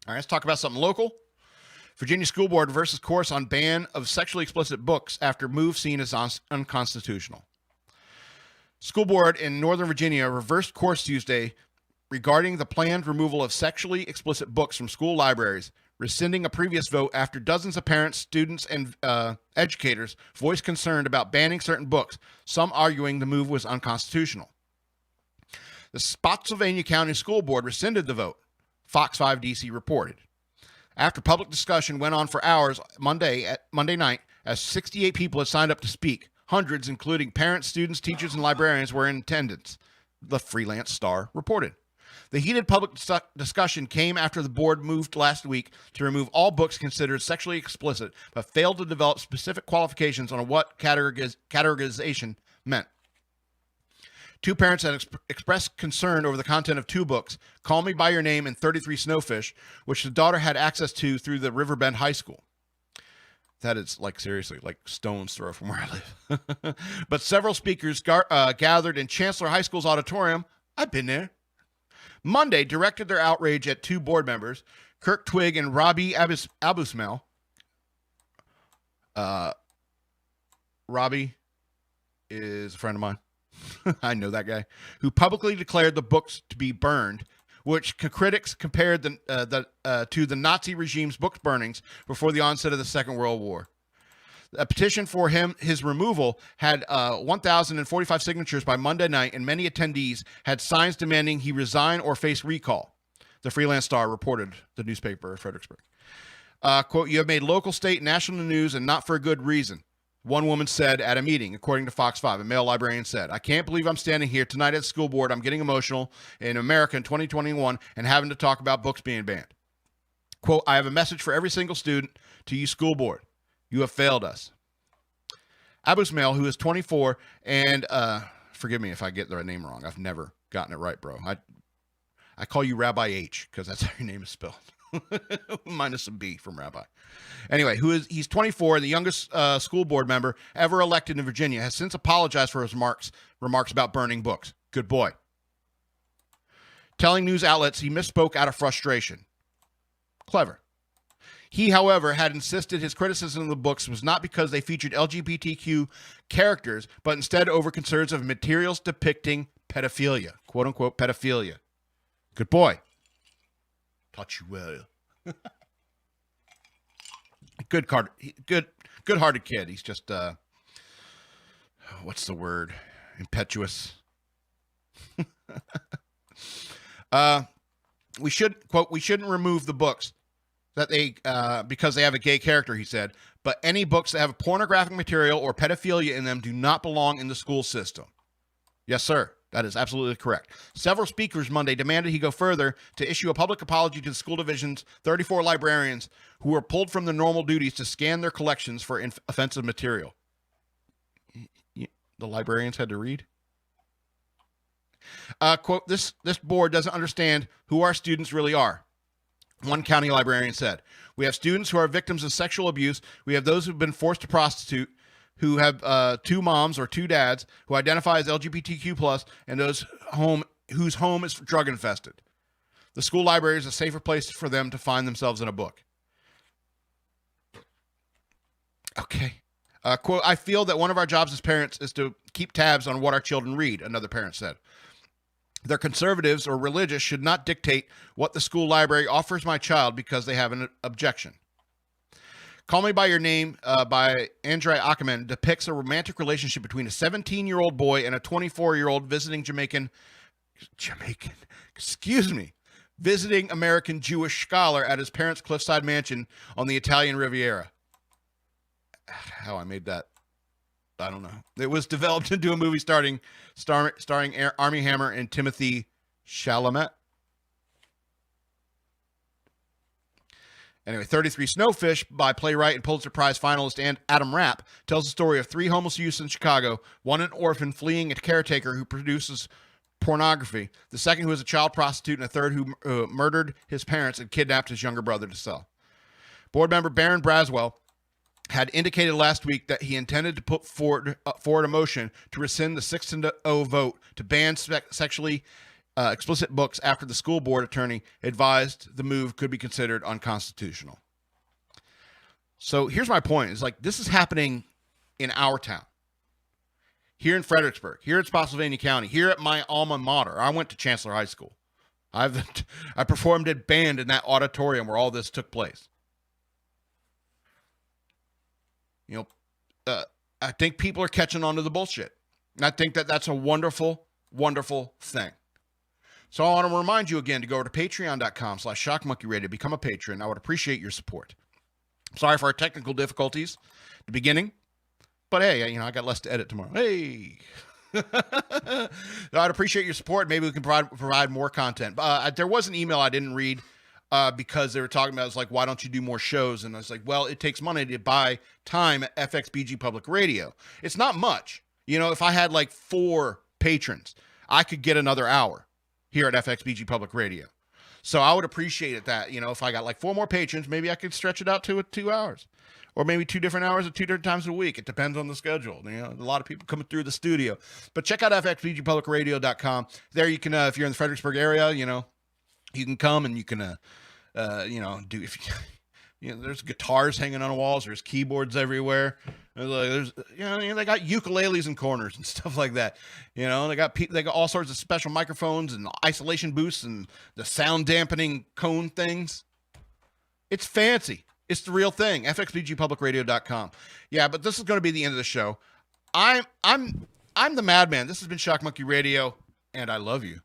All right, let's talk about something local. Virginia School Board reverses course on ban of sexually explicit books after move seen as unconstitutional. School Board in Northern Virginia reversed course Tuesday regarding the planned removal of sexually explicit books from school libraries, rescinding a previous vote after dozens of parents, students, and educators voiced concern about banning certain books, some arguing the move was unconstitutional. The Spotsylvania County School Board rescinded the vote, Fox 5 DC reported. After public discussion went on for hours Monday night, as 68 people had signed up to speak, hundreds, including parents, students, teachers, and librarians, were in attendance, the Freelance Star reported. The heated public discussion came after the board moved last week to remove all books considered sexually explicit, but failed to develop specific qualifications on what categorization meant. Two parents had expressed concern over the content of two books, Call Me By Your Name and 33 Snowfish, which the daughter had access to through the Riverbend High School. That is, like, seriously, like stone's throw from where I live. But several speakers gathered in Chancellor High School's auditorium. I've been there. Monday directed their outrage at two board members, Kirk Twigg and Robbie Abusmel. Robbie is a friend of mine. I know that guy, who publicly declared the books to be burned, which critics compared to the Nazi regime's book burnings before the onset of the Second World War. A petition for his removal had 1,045 signatures by Monday night, and many attendees had signs demanding he resign or face recall. The Freelance Star reported, the newspaper of Fredericksburg. Quote, "You have made local, state, and national news, and not for a good reason," one woman said at a meeting, according to Fox 5. A male librarian said, "I can't believe I'm standing here tonight at the school board. I'm getting emotional in America in 2021 and having to talk about books being banned." Quote, "I have a message for every single student to you, school board. You have failed us." Abusmel, who is 24, and forgive me if I get the name wrong. I've never gotten it right, bro. I call you Rabbi H because that's how your name is spelled. Minus some B from Rabbi. Anyway, he's 24, the youngest school board member ever elected in Virginia, has since apologized for his remarks about burning books. Good boy. Telling news outlets he misspoke out of frustration. Clever. He, however, had insisted his criticism of the books was not because they featured LGBTQ characters, but instead over concerns of materials depicting pedophilia, quote-unquote pedophilia. Good boy. Taught you well. Good-hearted kid. He's just, what's the word? Impetuous. We shouldn't remove the books that because they have a gay character, he said, but any books that have pornographic material or pedophilia in them do not belong in the school system. Yes, sir. That is absolutely correct. Several speakers Monday demanded he go further to issue a public apology to the school division's 34 librarians who were pulled from their normal duties to scan their collections for offensive material. The librarians had to read? Quote, this board doesn't understand who our students really are. One county librarian said, "We have students who are victims of sexual abuse. We have those who've been forced to prostitute, who have two moms or two dads, who identify as LGBTQ+, and those whose home is drug infested. The school library is a safer place for them to find themselves in a book." Okay. Quote, "I feel that one of our jobs as parents is to keep tabs on what our children read," another parent said. "Their conservatives or religious should not dictate what the school library offers my child because they have an objection." Call Me By Your Name by Andre Ackerman depicts a romantic relationship between a 17-year-old boy and a 24-year-old visiting visiting American Jewish scholar at his parents' cliffside mansion on the Italian Riviera. How I made that, I don't know. It was developed into a movie starring Armie Hammer and Timothy Chalamet. Anyway, 33 Snowfish by playwright and Pulitzer Prize finalist Adam Rapp tells the story of three homeless youths in Chicago, one an orphan fleeing a caretaker who produces pornography, the second who is a child prostitute, and a third who murdered his parents and kidnapped his younger brother to sell. Board member Baron Braswell had indicated last week that he intended to put forward a motion to rescind the 6-0 vote to ban sexually explicit books after the school board attorney advised the move could be considered unconstitutional. So here's my point. It's like, this is happening in our town, here in Fredericksburg, here at Spotsylvania County, here at my alma mater. I went to Chancellor High School. I performed at band in that auditorium where all this took place. You know, I think people are catching on to the bullshit. And I think that that's a wonderful, wonderful thing. So I want to remind you again to go over to patreon.com/shockmonkeyradio to become a patron. I would appreciate your support. Sorry for our technical difficulties at the beginning, but hey, you know, I got less to edit tomorrow. Hey, I'd appreciate your support. Maybe we can provide more content. There was an email I didn't read because they were talking about, it's like, why don't you do more shows? And I was like, well, it takes money to buy time at FXBG Public Radio. It's not much. You know, if I had like 4 patrons, I could get another hour here at FXBG Public Radio. So I would appreciate it that, you know, if I got like 4 more patrons, maybe I could stretch it out to 2 hours, or maybe 2 different hours at 2 different times a week. It depends on the schedule. You know, a lot of people coming through the studio, but check out fxbgpublicradio.com. There you can, if you're in the Fredericksburg area, you know, you can come and you can, you know, do, if you know, there's guitars hanging on the walls, there's keyboards everywhere. There's, you know, they got ukuleles in corners and stuff like that. You know, they got all sorts of special microphones and isolation booths and the sound dampening cone things. It's fancy. It's the real thing. fxbgpublicradio.com. Yeah, but this is going to be the end of the show. I'm the Madman. This has been Shock Monkey Radio, and I love you.